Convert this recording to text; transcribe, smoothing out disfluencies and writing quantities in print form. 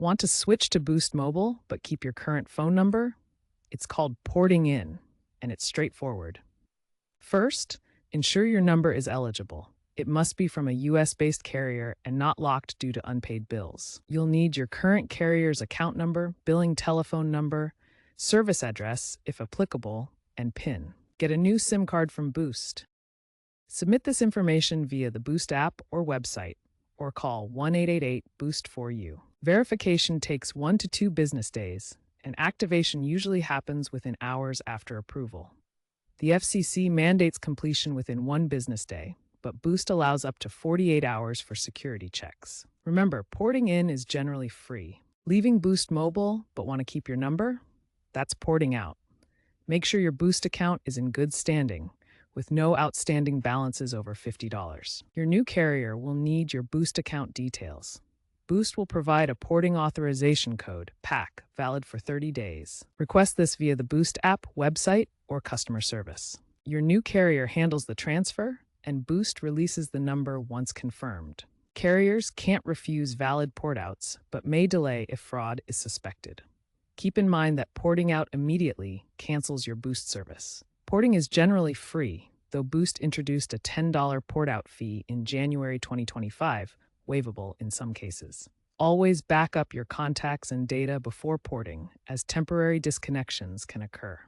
Want to switch to Boost Mobile but keep your current phone number? It's called porting in, and it's straightforward. First, ensure your number is eligible. It must be from a US-based carrier and not locked due to unpaid bills. You'll need your current carrier's account number, billing telephone number, service address, if applicable, and PIN. Get a new SIM card from Boost. Submit this information via the Boost app or website, or call 1-888-BOOST for you. Verification takes 1 to 2 business days, and activation usually happens within hours after approval. The FCC mandates completion within 1 business day, but Boost allows up to 48 hours for security checks. Remember, porting in is generally free. Leaving Boost Mobile but want to keep your number? That's porting out. Make sure your Boost account is in good standing, with no outstanding balances over $50. Your new carrier will need your Boost account details. Boost will provide a porting authorization code, PAC, valid for 30 days. Request this via the Boost app, website, or customer service. Your new carrier handles the transfer, and Boost releases the number once confirmed. Carriers can't refuse valid port-outs, but may delay if fraud is suspected. Keep in mind that porting out immediately cancels your Boost service. Porting is generally free, though Boost introduced a $10 port-out fee in January 2025, waivable in some cases. Always back up your contacts and data before porting, as temporary disconnections can occur.